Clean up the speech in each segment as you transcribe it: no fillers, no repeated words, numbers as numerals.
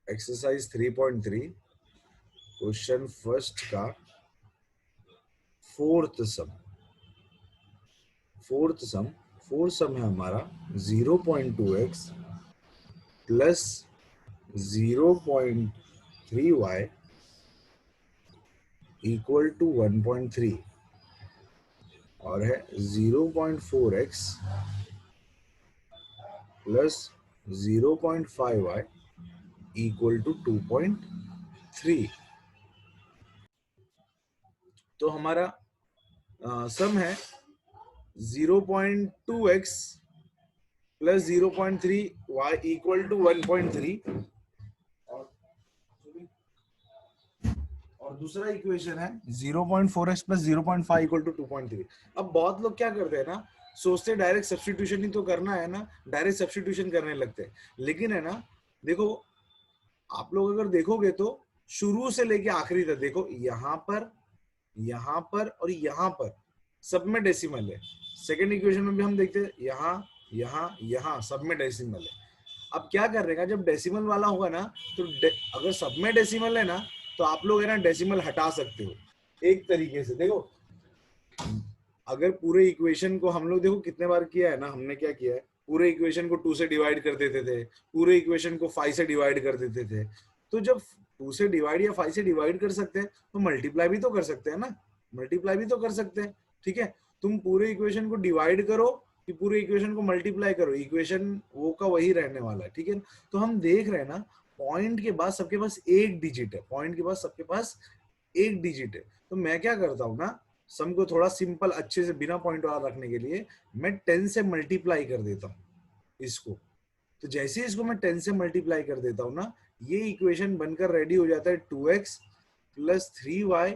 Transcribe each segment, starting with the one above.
Exercise 3.3 question first का fourth सम fourth सम है हमारा 0.2x plus 0.3y equal to 1.3 और है 0.4x plus 0.5y equal to 2.3। तो हमारा सम है 0.2x plus 0.3y equal to 1.3 और दूसरा इक्वेशन है 0.4x प्लस 0.5 इक्वल टू 2.3। अब बहुत लोग क्या करते हैं ना, सोचते डायरेक्ट सब्स्टिट्यूशन ही तो करना है ना, डायरेक्ट सब्स्टिट्यूशन करने लगते हैं। लेकिन है ना, देखो आप लोग अगर देखोगे तो शुरू से लेके आखिरी तक देखो, यहाँ पर और यहाँ पर सब में डेसिमल है। सेकेंड इक्वेशन में भी हम देखते हैं यहाँ यहाँ यहाँ सब में डेसिमल है। अब क्या करेगा, जब डेसिमल वाला होगा ना, तो अगर सब में डेसिमल है ना, तो आप लोग है ना डेसिमल हटा सकते हो एक तरीके से। देखो अगर पूरे इक्वेशन को हम लोग देखो कितने बार किया है ना, हमने क्या किया है, पूरे इक्वेशन को 2 से डिवाइड कर देते थे, पूरे इक्वेशन को 5 से डिवाइड कर देते थे। तो जब 2 से डिवाइड या 5 से डिवाइड कर सकते हैं तो मल्टीप्लाई भी तो कर सकते हैं ना, मल्टीप्लाई भी तो कर सकते हैं। ठीक है, तुम पूरे इक्वेशन को डिवाइड करो कि पूरे इक्वेशन को मल्टीप्लाई करो, इक्वेशन वो का वही रहने वाला है। ठीक है, तो हम देख रहे हैं ना, पॉइंट के बाद सबके पास एक डिजिट है, पॉइंट के बाद सबके पास एक डिजिट है। तो मैं क्या करता हूँ ना, सम को थोड़ा सिंपल अच्छे से बिना पॉइंट वाला रखने के लिए मैं 10 से मल्टीप्लाई कर देता हूँ इसको। तो जैसे ही इसको मैं 10 से मल्टीप्लाई कर देता हूँ ना, ये इक्वेशन बनकर रेडी हो जाता है 2x plus 3y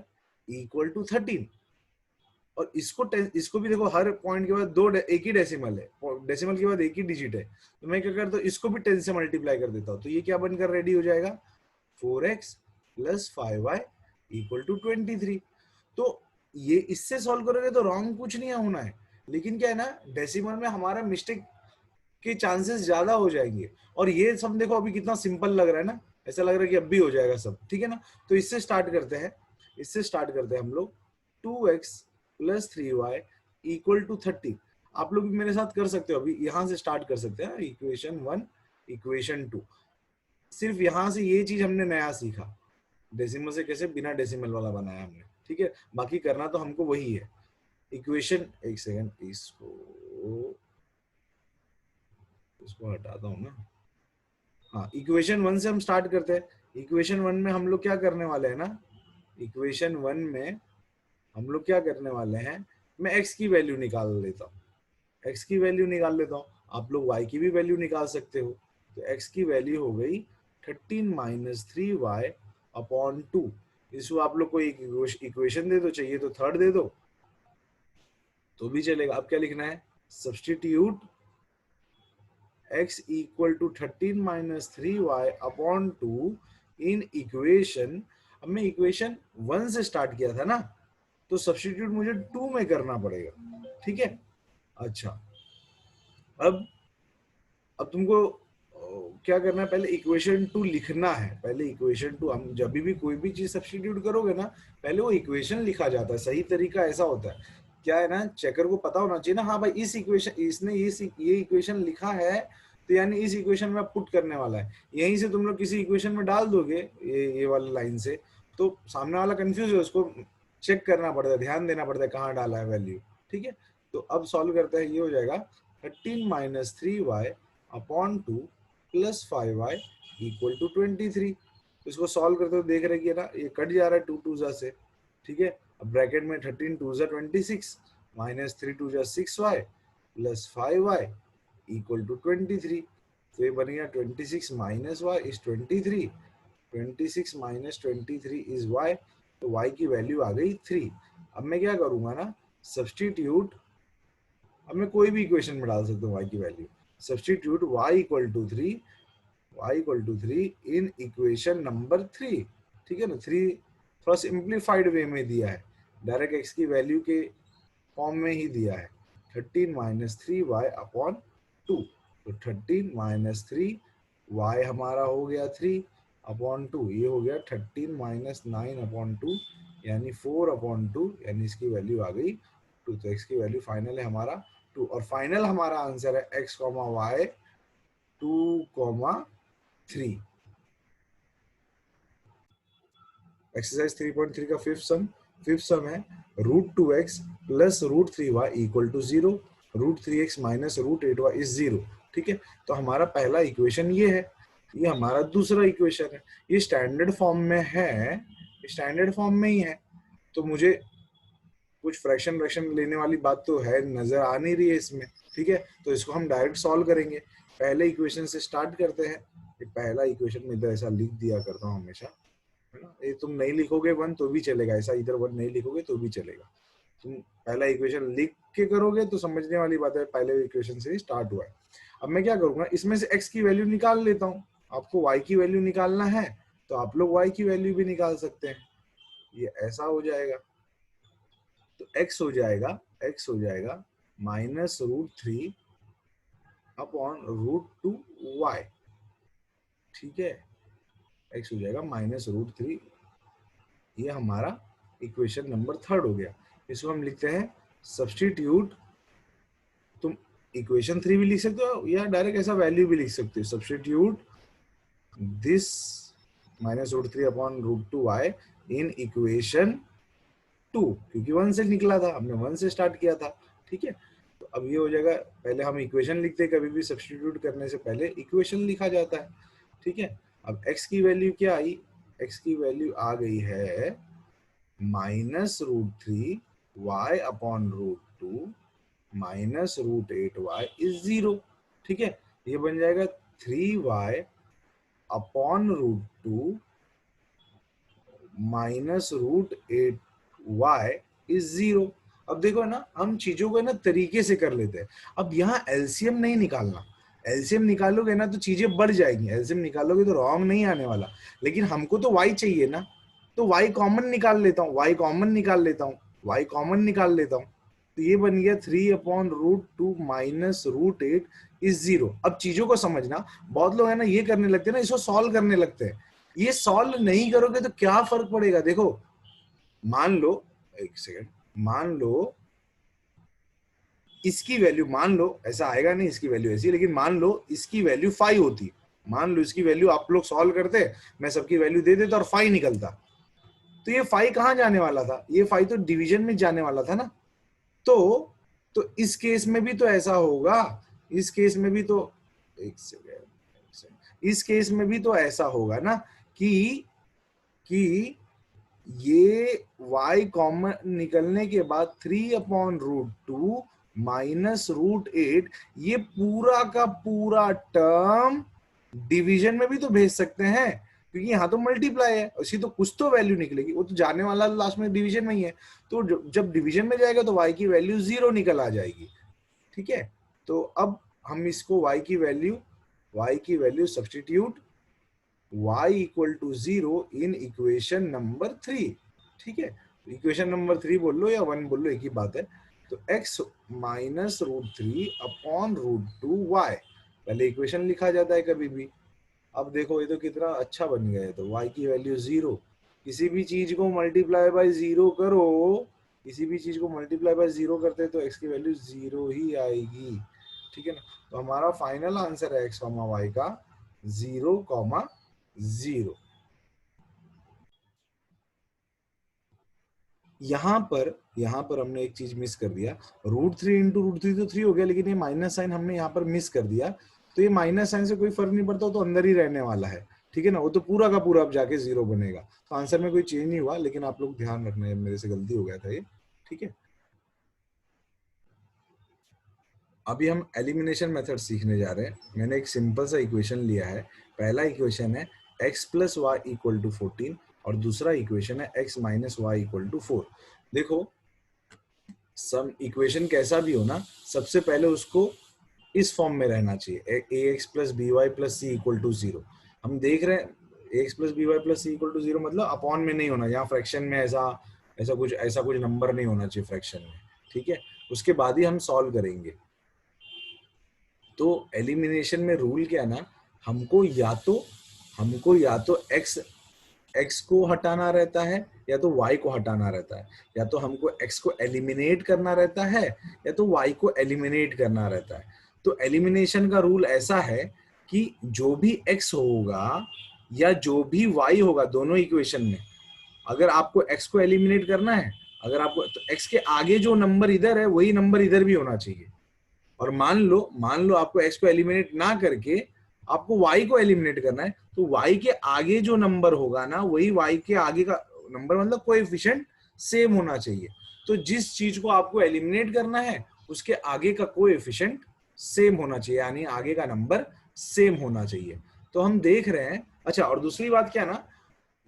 equal to 13। और इसको भी देखो, हर पॉइंट के बाद एक ही डेसिमल है, डेसिमल के बाद एक ही डिजिट है। तो मैं क्या करता हूँ, इसको भी 10 से मल्टीप्लाई कर देता हूँ। तो ये क्या बनकर रेडी हो जाएगा, 4x plus 5y equal to 23। तो ये इससे सॉल्व करोगे तो रॉन्ग कुछ नहीं होना है, लेकिन क्या है ना, डेसिमल में हमारा मिस्टेक के चांसेस ज्यादा हो जाएंगे। और ये सब देखो अभी कितना सिंपल लग रहा है ना, ऐसा लग रहा है कि अब भी हो जाएगा सब। ठीक है ना, तो इससे स्टार्ट करते हैं, हम लोग 2x plus 3y equal to 30। आप लोग भी मेरे साथ कर सकते हो, अभी यहां से स्टार्ट कर सकते हैं, इक्वेशन 1 इक्वेशन 2। सिर्फ यहां से ये चीज हमने नया सीखा, डेसिमल से कैसे बिना डेसिमल वाला बनाया हमने। ठीक है, बाकी करना तो हमको वही है। इक्वेशन, एक सेकंड, इसको हटाता हूँ ना। हाँ, इक्वेशन 1 से हम स्टार्ट करते हैं। इक्वेशन 1 में हम लोग क्या करने वाले हैं ना, इक्वेशन 1 में हम लोग क्या करने वाले हैं, मैं x की वैल्यू निकाल लेता हूँ, x की वैल्यू निकाल लेता हूँ। आप लोग y की भी वैल्यू निकाल सकते हो। तो x की वैल्यू हो गई 13 माइनस 3y अपॉन 2। इसको आप लोग को एक इक्वेशन दे दो, चाहिए तो थर्ड दे दो तो भी चलेगा। अब क्या लिखना है, substitute x equal to 13 minus 3y upon 2 in equation. अब मैं इक्वेशन 1 से स्टार्ट किया था ना, तो सब्सटीट्यूट मुझे 2 में करना पड़ेगा। ठीक है, अच्छा अब तुमको क्या करना है, पहले इक्वेशन 2 लिखना है। पहले इक्वेशन 2, हम जब भी कोई भी चीज सब्सटीट्यूट करोगे ना, पहले वो इक्वेशन लिखा जाता है। सही तरीका ऐसा होता है, क्या है ना, चेकर को पता होना चाहिए ना, हाँ भाई इस इक्वेशन, इसने ये इक्वेशन लिखा है, तो यानी इस इक्वेशन में पुट करने वाला है। यहीं से तुम लोग किसी इक्वेशन में डाल दोगे ये वाला लाइन से, तो सामने वाला कंफ्यूज है, उसको चेक करना पड़ता है, ध्यान देना पड़ता है कहाँ डाला है वैल्यू। ठीक है, तो अब सॉल्व करते हैं, ये हो जाएगा 13 minus 3y upon 2 plus 5y equal to 23। इसको सॉल्व करते हुए देख रहे कि ना ये कट जा रहा है 2 2 जा से। ठीक है, अब ब्रैकेट में 13 2 जा 26 माइनस 3 2 जा 6y plus 5y equal to 23। तो ये बन गया 26 minus y is 23, 26 minus 23 is y। तो y की वैल्यू आ गई 3। अब मैं क्या करूंगा ना, सब्सटीट्यूट, अब मैं कोई भी इक्वेशन में डाल सकता हूँ y की value. Substitute y equal to 3, y equal to 3 in equation number 3। ठीक है ना, 3 थोड़ा सिंप्लीफाइड वे में दिया है, डायरेक्ट x की वैल्यू के फॉर्म में ही दिया है। 13 माइनस 3y अपॉन 2। तो 13 माइनस 3 y हमारा हो गया 3 अपॉन 2, ये हो गया 13 माइनस 9 अपॉन 2 यानी 4 अपॉन 2, यानी इसकी वैल्यू आ गई 2। तो x की वैल्यू फाइनल है हमारा 2, और फाइनल हमारा आंसर है x, y 2, 3। एक्सरसाइज 3.3 का फिफ्थ सम है √2x plus √3y equal to 0, √3x minus √8y is 0। ठीक है, तो हमारा पहला इक्वेशन ये है, ये हमारा दूसरा इक्वेशन है, ये स्टैंडर्ड फॉर्म में है, स्टैंडर्ड फॉर्म में ही है। तो मुझे कुछ फ्रैक्शन लेने वाली बात तो है नजर आ नहीं रही है इसमें। ठीक है, तो इसको हम डायरेक्ट सॉल्व करेंगे। पहले इक्वेशन से स्टार्ट करते हैं। ये पहला इक्वेशन में इधर ऐसा लिख दिया करता हूँ हमेशा, है ना। ये तुम नहीं लिखोगे 1 तो भी चलेगा, ऐसा इधर 1 नहीं लिखोगे तो भी चलेगा। तुम पहला इक्वेशन लिख के करोगे तो समझने वाली बात है, पहले इक्वेशन से ही स्टार्ट हुआ है। अब मैं क्या करूंगा, इसमें से x की वैल्यू निकाल लेता हूँ। आपको y की वैल्यू निकालना है तो आप लोग y की वैल्यू भी निकाल सकते हैं। ये ऐसा हो जाएगा, तो x हो जाएगा -√3 अपॉन √2y। ठीक है, x हो जाएगा -√3। ये हमारा इक्वेशन नंबर 3 हो गया। इसको हम लिखते हैं सब्स्टिट्यूट। तुम इक्वेशन 3 भी लिख सकते हो या डायरेक्ट ऐसा वैल्यू भी लिख सकते हो। Substitute this -√3 upon √2y in equation 2, क्योंकि 1 से निकला था, हमने 1 से स्टार्ट किया था। ठीक है, तो अब ये हो जाएगा, पहले हम इक्वेशन लिखते हैं, कभी भी सब्स्टिट्यूट करने से पहले इक्वेशन लिखा जाता है। ठीक है, अब x की वैल्यू क्या आई, x की वैल्यू आ गई है -√3y अपॉन √2 -√8y इज 0। ठीक है, ये बन जाएगा 3y अपॉन √2 -√8y इज 0। अब देखो ना, हम चीजों को ना तरीके से कर लेते हैं। अब यहाँ एलसीएम नहीं निकालना, एलसीएम निकालोगे ना तो चीजें बढ़ जाएगी, एलसीएम निकालोगे तो रॉन्ग नहीं आने वाला। लेकिन हमको तो y चाहिए ना, तो y कॉमन निकाल लेता हूँ, y कॉमन निकाल लेता हूँ, y कॉमन निकाल लेता हूँ। तो ये बन गया 3 अपॉन √2 -√8 इज 0। अब चीजों को समझना, बहुत लोग है ना ये करने लगते हैं ना, इसको सॉल्व करने लगते हैं। ये सॉल्व नहीं करोगे तो क्या फर्क पड़ेगा। देखो, मान लो, एक सेकंड, मान लो इसकी वैल्यू, मान लो ऐसा आएगा नहीं इसकी वैल्यू ऐसी, लेकिन मान लो इसकी वैल्यू 5 होती, मान लो इसकी वैल्यू आप लोग सॉल्व करते, मैं सबकी वैल्यू दे देता और 5 निकलता, तो ये 5 कहां जाने वाला था, ये 5 तो डिवीजन में जाने वाला था ना। तो इस केस में भी तो ऐसा होगा, इस केस में भी तो, एक सेकंड, इस केस में भी तो ऐसा होगा ना कि ये y कॉमन निकलने के बाद 3 अपॉन √2 -√8, ये पूरा का पूरा टर्म डिवीजन में भी तो भेज सकते हैं, क्योंकि यहाँ तो मल्टीप्लाई है, उसी तो कुछ तो वैल्यू निकलेगी, वो तो जाने वाला लास्ट में डिवीजन में ही है। तो जब डिवीजन में जाएगा तो y की वैल्यू 0 निकल आ जाएगी। ठीक है, तो अब हम इसको y की value substitute y equal to 0 in equation number 3। ठीक है, इक्वेशन नंबर 3 बोल लो या 1 बोल लो, एक ही बात है। तो x -√3 अपॉन √2y, पहले इक्वेशन लिखा जाता है कभी भी। अब देखो ये तो कितना अच्छा बन गया है। तो y की वैल्यू 0, किसी भी चीज को मल्टीप्लाई बाय 0 करो, किसी भी चीज को मल्टीप्लाई बाय 0 करते हैं तो x की वैल्यू 0 ही आएगी। ठीक है ना, तो हमारा फाइनल आंसर है x, y का 0,0। यहाँ पर हमने एक चीज मिस कर दिया, √3 इंटू √3 तो 3 हो गया, लेकिन ये माइनस साइन हमने यहाँ पर मिस कर दिया। तो ये माइनस साइन से कोई फर्क नहीं पड़ता, तो अंदर ही रहने वाला है। ठीक है ना, वो तो पूरा का पूरा अब जाके 0 बनेगा। तो आंसर में कोई चेंज नहीं हुआ, लेकिन आप लोग ध्यान रखना, मेरे से गलती हो गया था ये। ठीक है, अभी हम एलिमिनेशन मेथड सीखने जा रहे हैं। मैंने एक सिंपल सा इक्वेशन लिया है। पहला इक्वेशन है x plus y equal to 14 और दूसरा इक्वेशन है x minus y equal to 4। देखो, सम इक्वेशन कैसा भी हो ना, सबसे पहले उसको इस फॉर्म में रहना चाहिए, ax plus b y plus c equal to 0। हम देख रहे हैं ax plus b y plus c equal to 0 मतलब अपॉन में नहीं होना, यहाँ फ्रैक्शन में ऐसा कुछ नंबर नहीं होना चाहिए फ्रैक्शन में। ठीक है, उसके बाद ही हम सॉल्व करेंगे। तो एलिमिनेशन में रूल क्या है ना, हमको या तो हमको या तो x को हटाना रहता है या तो y को हटाना रहता है, या तो हमको x को एलिमिनेट करना रहता है या तो y को एलिमिनेट करना रहता है। तो एलिमिनेशन का रूल ऐसा है कि जो भी x होगा या जो भी y होगा दोनों इक्वेशन में, अगर आपको x को एलिमिनेट करना है, अगर आपको, तो x के आगे जो नंबर इधर है वही नंबर इधर भी होना चाहिए। और मान लो आपको x को एलिमिनेट ना करके आपको y को एलिमिनेट करना है, तो y के आगे जो नंबर होगा ना वही y के आगे का नंबर, मतलब कोएफिशिएंट सेम होना चाहिए। तो जिस चीज को आपको एलिमिनेट करना है उसके आगे का कोएफिशिएंट सेम होना चाहिए, यानी आगे का नंबर सेम होना चाहिए। तो हम देख रहे हैं। अच्छा, और दूसरी बात क्या ना,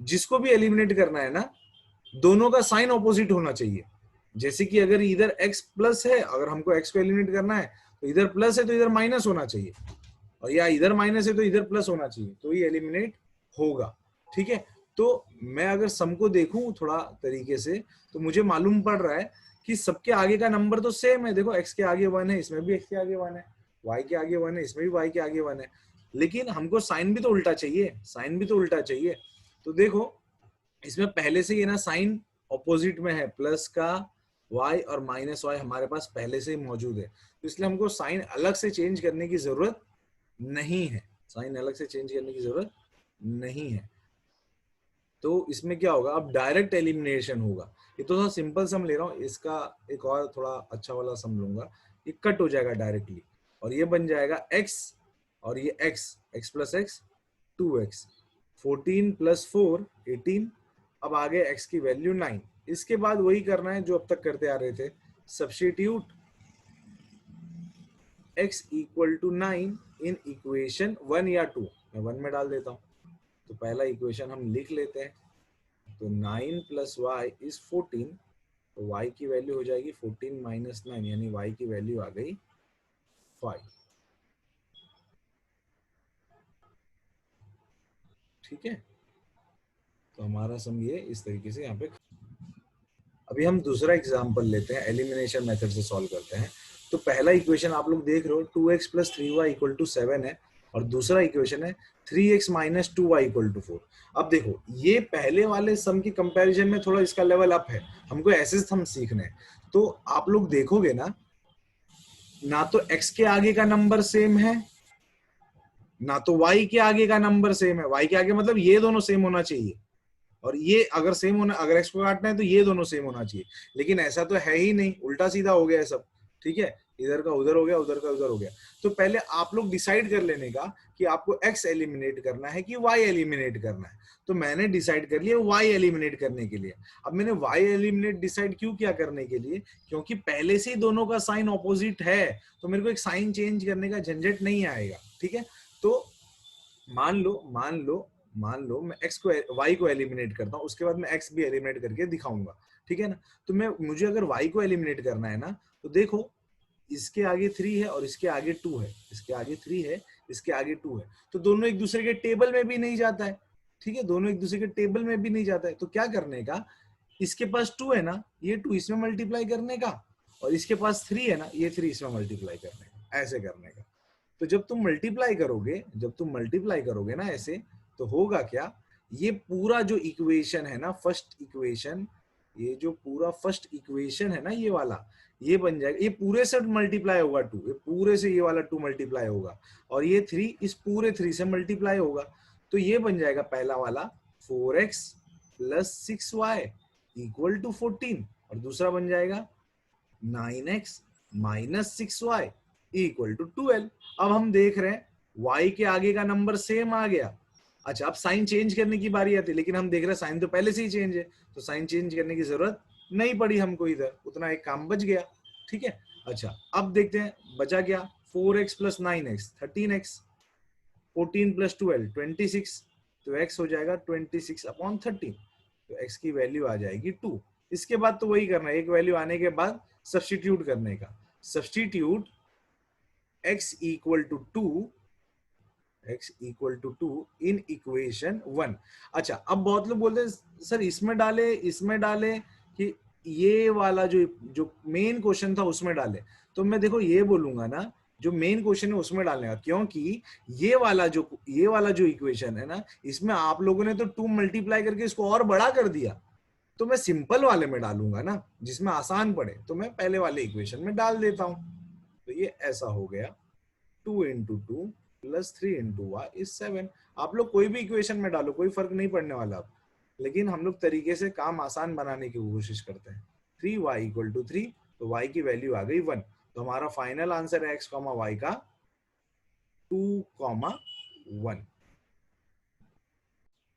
जिसको भी एलिमिनेट करना है ना, दोनों का साइन ऑपोजिट होना चाहिए। जैसे कि अगर इधर x प्लस है, अगर हमको x को एलिमिनेट करना है तो इधर प्लस है तो इधर माइनस होना चाहिए, और या इधर माइनस है तो इधर प्लस होना चाहिए, तो ये एलिमिनेट होगा। ठीक है, तो मैं अगर सम को देखूं थोड़ा तरीके से तो मुझे मालूम पड़ रहा है कि सबके आगे का नंबर तो सेम है। देखो x के आगे 1 है, इसमें भी x के आगे 1 है, y के आगे 1 है, इसमें भी y के आगे 1 है, लेकिन हमको साइन भी तो उल्टा चाहिए, साइन भी तो उल्टा चाहिए। तो देखो इसमें पहले से ये ना साइन ऑपोजिट में है, प्लस का y और माइनस y हमारे पास पहले से ही मौजूद है, तो इसलिए हमको साइन अलग से चेंज करने की जरूरत नहीं है, साइन अलग से चेंज करने की जरूरत नहीं है। तो इसमें क्या होगा, अब डायरेक्ट एलिमिनेशन होगा। ये तो थोड़ा सिंपल सम ले रहा हूँ, इसका एक और थोड़ा अच्छा वाला सम लूंगा। ये कट हो जाएगा डायरेक्टली और ये बन जाएगा x, और ये x plus x 2x, 14 plus 4 18। अब आगे x की वैल्यू 9। इसके बाद वही करना है जो अब तक करते आ रहे थे, substitute x equal to 9 in equation 1 या 2। मैं 1 में डाल देता हूं, तो पहला इक्वेशन हम लिख लेते हैं। तो 9 प्लस वाई इज 14, तो y की वैल्यू हो जाएगी 14 माइनस 9, यानी y की वैल्यू आ गई 5। ठीक है, तो हमारा सम ये इस तरीके से यहाँ पे। अभी हम दूसरा एग्जांपल लेते हैं, एलिमिनेशन मेथड से सॉल्व करते हैं। तो पहला इक्वेशन आप लोग देख रहे हो 2x plus 3y equal to 7 है, और दूसरा इक्वेशन है 3x minus 2y equal to 4। अब देखो ये पहले वाले सम की कंपैरिजन में थोड़ा इसका लेवल अप है, हमको ऐसे सम सीखने हैं। तो आप लोग देखोगे ना तो x के आगे का नंबर सेम है, ना तो y के आगे का नंबर सेम है। y के आगे मतलब ये दोनों सेम होना चाहिए, और ये अगर सेम होना, अगर एक्स को काटना है तो ये दोनों सेम होना चाहिए, लेकिन ऐसा तो है ही नहीं, उल्टा सीधा हो गया है सब। ठीक है, इधर का उधर हो गया, उधर का उधर हो गया। तो पहले आप लोग डिसाइड कर लेने का कि आपको एक्स एलिमिनेट करना है कि वाई एलिमिनेट करना है। तो मैंने डिसाइड कर लिया वाई एलिमिनेट करने के लिए। अब मैंने वाई एलिमिनेट डिसाइड क्यों किया करने के लिए, क्योंकि पहले से ही दोनों का साइन ऑपोजिट है, तो मेरे को एक साइन चेंज करने का झंझट नहीं आएगा। ठीक है, तो मान लो मैं x को y को एलिमिनेट करता हूं, उसके बाद मैं x भी एलिमिनेट करके दिखाऊंगा। ठीक है ना, तो मुझे अगर y को एलिमिनेट करना है ना, तो देखो इसके आगे 3 है और इसके आगे 2 है, इसके आगे 3 है, इसके आगे 2 है, तो दोनों एक दूसरे के टेबल में भी नहीं जाता है। ठीक है, दोनों एक दूसरे के टेबल में भी नहीं जाता है। तो क्या करने का, इसके पास 2 है ना, ये 2 इसमें मल्टीप्लाई करने का, और इसके पास 3 है ना, ये 3 इसमें मल्टीप्लाई करने का, ऐसे करने का। तो जब तुम मल्टीप्लाई करोगे ना ऐसे, तो होगा क्या, ये पूरा जो इक्वेशन है ना, फर्स्ट इक्वेशन, ये जो पूरा फर्स्ट इक्वेशन है ना ये वाला, ये बन जाएगा, ये पूरे से मल्टीप्लाई होगा 2, ये पूरे से ये वाला 2 मल्टीप्लाई होगा, और ये 3 इस पूरे 3 से मल्टीप्लाई होगा। तो ये बन जाएगा पहला वाला 4x plus 6y equal to 14, और दूसरा बन जाएगा 9x minus 6y equal to 12। अब हम देख रहे हैं y के आगे का नंबर सेम आ गया। अच्छा, अब साइन चेंज करने की बारी आती है, लेकिन हम देख रहे हैं साइन तो पहले से ही चेंज है, तो साइन चेंज करने की जरूरत नहीं पड़ी हमको, इधर उतना एक काम बच गया। ठीक है, अच्छा अब देखते हैं बचा क्या, 4x plus 9x 13x, 14 plus 12 26, तो x हो जाएगा 26 अपॉन 13, तो x की वैल्यू आ जाएगी 2। इसके बाद तो वही करना है, एक वैल्यू आने के बाद सब्स्टिट्यूट करने का, substitute x equal to 2 in equation 1। अच्छा, अब बहुत लोग बोलते हैं सर इसमें डाले कि ये वाला जो मेन क्वेश्चन था उसमें डाले, तो मैं देखो ये बोलूंगा ना जो मेन क्वेश्चन है उसमें डालने का, क्योंकि ये वाला जो इक्वेशन है ना, इसमें आप लोगों ने तो 2 मल्टीप्लाई करके इसको और बड़ा कर दिया, तो मैं सिंपल वाले में डालूंगा ना, जिसमें आसान पड़े, तो मैं पहले वाले इक्वेशन में डाल देता हूं। तो ये ऐसा हो गया 2 into two plus 3 into y is 7। आप लोग कोई भी इक्वेशन में डालो, कोई फर्क नहीं पड़ने वाला अब, लेकिन हम लोग तरीके से काम आसान बनाने की कोशिश करते हैं। 3y इक्वल टू 3, तो y की वैल्यू आ गई 1, तो हमारा फाइनल आंसर है x, y का 2, 1।